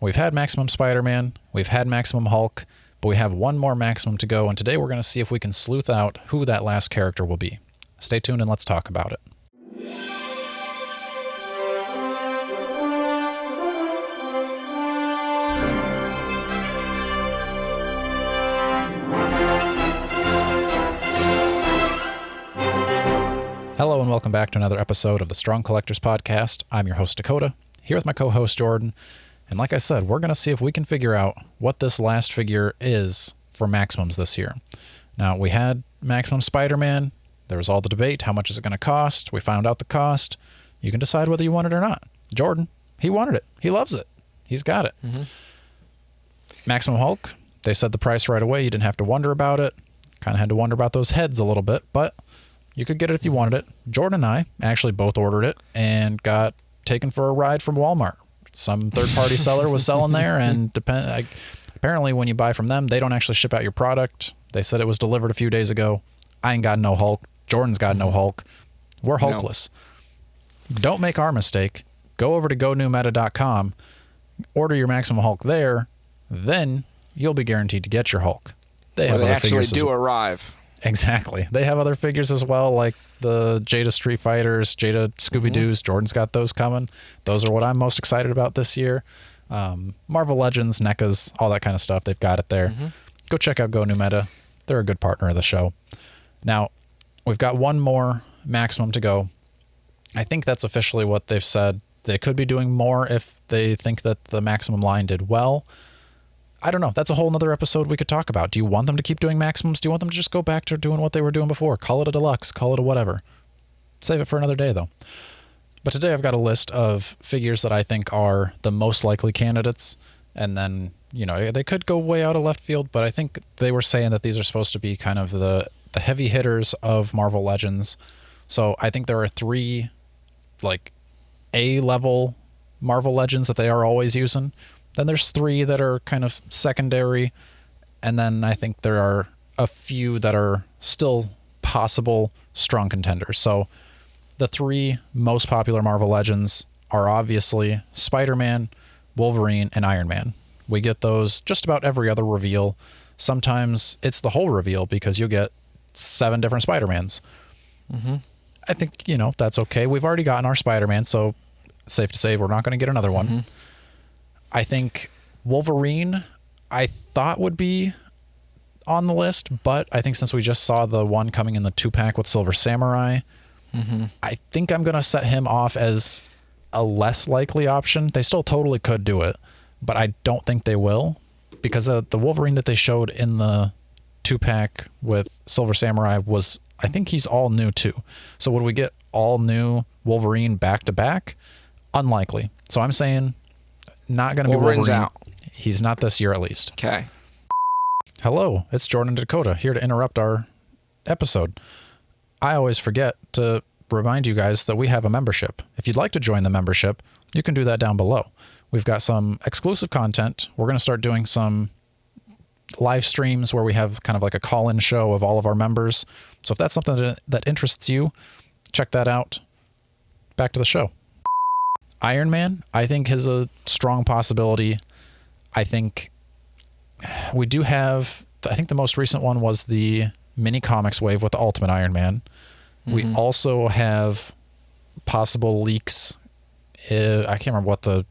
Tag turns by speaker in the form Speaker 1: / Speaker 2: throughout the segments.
Speaker 1: We've had Maximum Spider-Man, we've had Maximum Hulk, but we have one more Maximum to go, and today we're going to see if we can sleuth out who that last character will be. Stay tuned and let's talk about it. Hello and welcome back to another episode of the Strong Collectors Podcast. I'm your host, Dakota, here with my co-host, Jordan. And like I said, we're going to see if we can figure out what this last figure is for Maximums this year. Now, we had Maximum Spider-Man. There was all the debate. How much is it going to cost? We found out the cost. You can decide whether you want it or not. Jordan, he wanted it. He loves it. He's got it. Mm-hmm. Maximum Hulk, they said the price right away. You didn't have to wonder about it. Kind of had to wonder about those heads a little bit, but you could get it if you wanted it. Jordan and I actually both ordered it and got taken for a ride from Walmart. Some third-party seller was selling there, and apparently when you buy from them, they don't actually ship out your product. They said it was delivered a few days ago. I ain't got no Hulk. Jordan's got no Hulk. We're Hulkless. No. Don't make our mistake. Go over to gonewmeta.com, order your Maximum Hulk there, then you'll be guaranteed to get your Hulk.
Speaker 2: They actually do arrive.
Speaker 1: Exactly. They have other figures as well, like the Jada Street Fighters, Jada Scooby-Doos. Jordan's got those coming. Those are what I'm most excited about this year. Marvel Legends, NECAs, all that kind of stuff. They've got it there. Go check out Go New Meta. They're a good partner of the show. Now, we've got one more Maximum to go. I think that's officially what they've said. They could be doing more if they think that the Maximum line did well. I don't know. That's a whole nother episode we could talk about. Do you want them to keep doing Maximums? Do you want them to just go back to doing what they were doing before? Call it a deluxe, call it a whatever. Save it for another day, though. But today I've got a list of figures that I think are the most likely candidates. And then, you know, they could go way out of left field, but I think they were saying that these are supposed to be kind of the heavy hitters of Marvel Legends. So I think there are three, like, A-level Marvel Legends that they are always using. Then there's three that are kind of secondary, and then I think there are a few that are still possible strong contenders. So the three most popular Marvel Legends are obviously Spider-Man, Wolverine, and Iron Man. We get those just about every other reveal. Sometimes it's the whole reveal because you get 7 different Spider-Mans. I think, you know, that's okay. We've already gotten our Spider-Man, so safe to say we're not going to get another one. I think Wolverine, I thought would be on the list, but I think since we just saw the one coming in the 2-pack with Silver Samurai, I think I'm going to set him off as a less likely option. They still totally could do it, but I don't think they will, because the Wolverine that they showed in the 2-pack with Silver Samurai was, I think he's all new too. So would we get all new Wolverine back to back? Unlikely. So I'm saying not going to be Wolverine.
Speaker 2: Out.
Speaker 1: He's not this year, at least.
Speaker 2: Okay.
Speaker 1: Hello, it's Jordan and Dakota here to interrupt our episode. I always forget to remind you guys that we have a membership. If you'd like to join the membership, you can do that down below. We've got some exclusive content. We're going to start doing some live streams where we have kind of like a call-in show of all of our members. So if that's something that interests you, check that out. Back to the show. Iron Man, I think, is a strong possibility. I think we do have, I think the most recent one was the mini comics wave with the Ultimate Iron Man. We also have possible leaks. I can't remember what the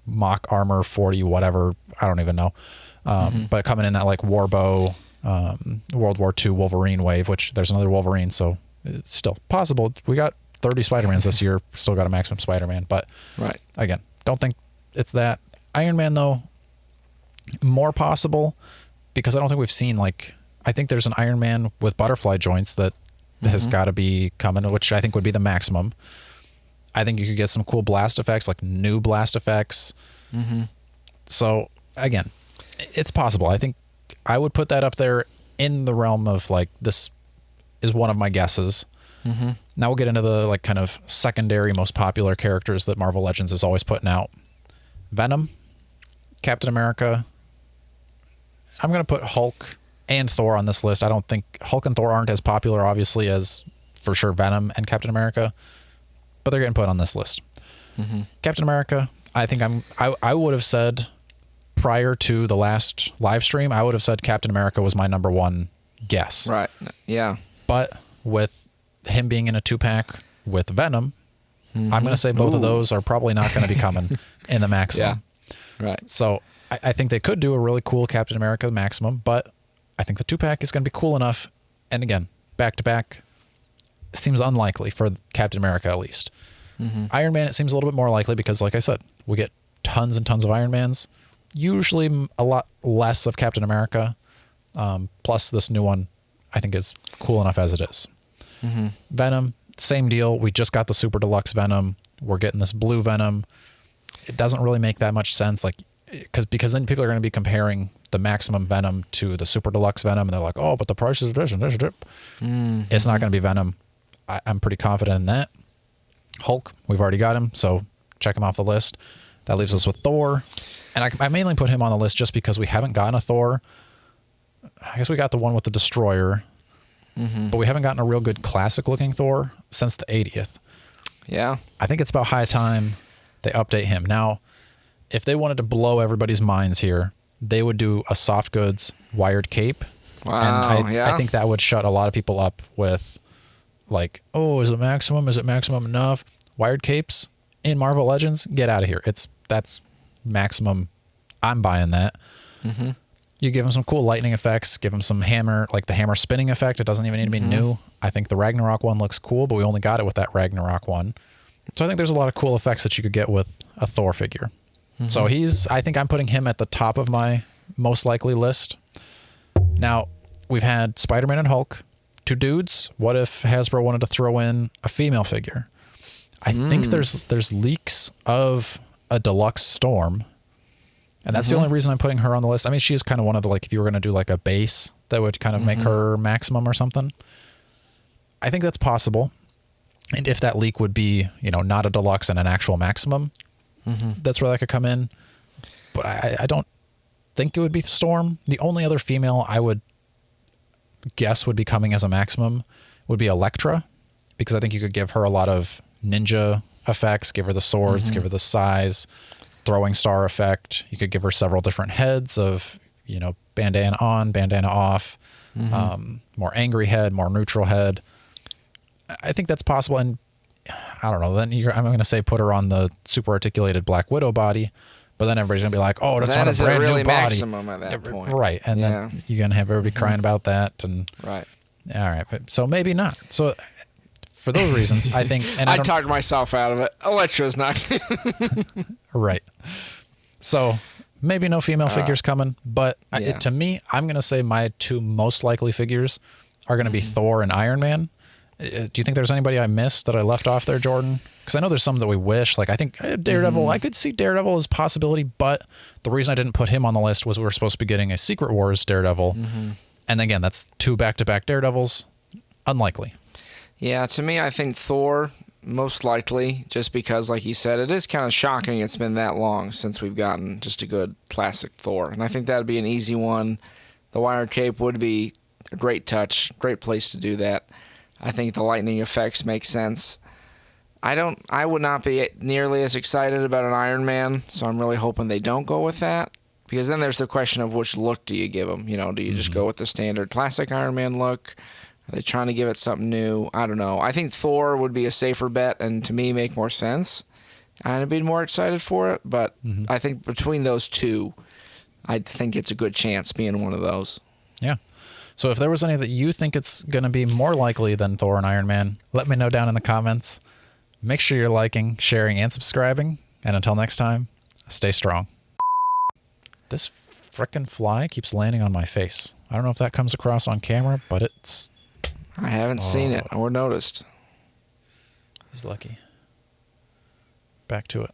Speaker 1: mock armor 40 whatever, I don't even know. But coming in that like Warbow, World War II Wolverine wave, which there's another Wolverine, so it's still possible. We got 30 Spider-Mans this year, still got a Maximum Spider-Man, but again, don't think it's that. Iron Man, though, more possible, because I don't think we've seen, like, I think there's an Iron Man with butterfly joints that has got to be coming, which I think would be the Maximum. I think you could get some cool blast effects, like new blast effects. So, again, it's possible. I think I would put that up there in the realm of, like, this is one of my guesses. Now we'll get into the like kind of secondary most popular characters that Marvel Legends is always putting out. Venom, Captain America. I'm going to put Hulk and Thor on this list. I don't think Hulk and Thor aren't as popular, obviously, as for sure Venom and Captain America, but they're getting put on this list. Captain America, I think I would have said prior to the last live stream, I would have said Captain America was my number one guess.
Speaker 2: Right. Yeah.
Speaker 1: But with him being in a 2-pack with Venom, I'm going to say both of those are probably not going to be coming in the Maximum.
Speaker 2: Yeah. Right.
Speaker 1: So I think they could do a really cool Captain America Maximum, but I think the 2-pack is going to be cool enough. And again, back-to-back seems unlikely for Captain America at least. Iron Man, it seems a little bit more likely because, like I said, we get tons and tons of Iron Mans. Usually a lot less of Captain America. Plus this new one, I think is cool enough as it is. Venom, same deal. We just got the Super Deluxe Venom. We're getting this blue Venom. It doesn't really make that much sense, like because then people are going to be comparing the Maximum Venom to the Super Deluxe Venom, and they're like, oh, but the price is this and this. It's not going to be Venom. I'm pretty confident in that. Hulk, we've already got him, so check him off the list. That leaves us with Thor. And I mainly put him on the list just because we haven't gotten a Thor. I guess we got the one with the Destroyer, but we haven't gotten a real good classic-looking Thor since the 80th.
Speaker 2: Yeah.
Speaker 1: I think it's about high time they update him. Now, if they wanted to blow everybody's minds here, they would do a soft goods wired cape.
Speaker 2: Wow,
Speaker 1: and I think that would shut a lot of people up with, like, oh, is it Maximum? Is it Maximum enough? Wired capes in Marvel Legends? Get out of here. That's Maximum. I'm buying that. You give him some cool lightning effects, give him some hammer, like the hammer spinning effect. It doesn't even need to be new. I think the Ragnarok one looks cool, but we only got it with that Ragnarok one. So I think there's a lot of cool effects that you could get with a Thor figure. So I think I'm putting him at the top of my most likely list. Now, we've had Spider-Man and Hulk, 2 dudes. What if Hasbro wanted to throw in a female figure? I think there's leaks of a deluxe Storm. And that's the only reason I'm putting her on the list. I mean, she's kind of one of the, like, if you were going to do like a base that would kind of make her Maximum or something. I think that's possible. And if that leak would be, not a deluxe and an actual Maximum, that's where that could come in. But I don't think it would be Storm. The only other female I would guess would be coming as a Maximum would be Elektra, because I think you could give her a lot of ninja effects, give her the swords, give her the size, throwing star effect. You could give her several different heads of, bandana on, bandana off, more angry head, more neutral head. I think that's possible. And I don't know, then I'm going to say put her on the super articulated Black Widow body, but then everybody's going to be like, oh, that's on a brand
Speaker 2: really
Speaker 1: new body.
Speaker 2: Maximum at that point.
Speaker 1: Right. And then you're going to have everybody crying about that. And
Speaker 2: right.
Speaker 1: All right. So maybe not. So for those reasons, I think... And
Speaker 2: I talked myself out of it. Elektra's not...
Speaker 1: Right. So maybe no female figures coming, but to me, I'm going to say my 2 most likely figures are going to be Thor and Iron Man. Do you think there's anybody I missed that I left off there, Jordan? Because I know there's some that we wish. Like, I think Daredevil, I could see Daredevil as a possibility, but the reason I didn't put him on the list was we were supposed to be getting a Secret Wars Daredevil. And again, that's 2 back-to-back Daredevils. Unlikely.
Speaker 2: Yeah, to me, I think Thor, most likely, just because, like you said, it is kind of shocking it's been that long since we've gotten just a good classic Thor. And I think that would be an easy one. The wired cape would be a great touch, great place to do that. I think the lightning effects make sense. I would not be nearly as excited about an Iron Man, so I'm really hoping they don't go with that. Because then there's the question of which look do you give them? Do you just go with the standard classic Iron Man look? Are they trying to give it something new? I don't know. I think Thor would be a safer bet and to me make more sense. I'd be more excited for it, but I think between those 2, I think it's a good chance being one of those.
Speaker 1: Yeah. So if there was any that you think it's going to be more likely than Thor and Iron Man, let me know down in the comments. Make sure you're liking, sharing, and subscribing. And until next time, stay strong. This frickin' fly keeps landing on my face. I don't know if that comes across on camera, but it's...
Speaker 2: I haven't seen it or noticed.
Speaker 1: He's lucky. Back to it.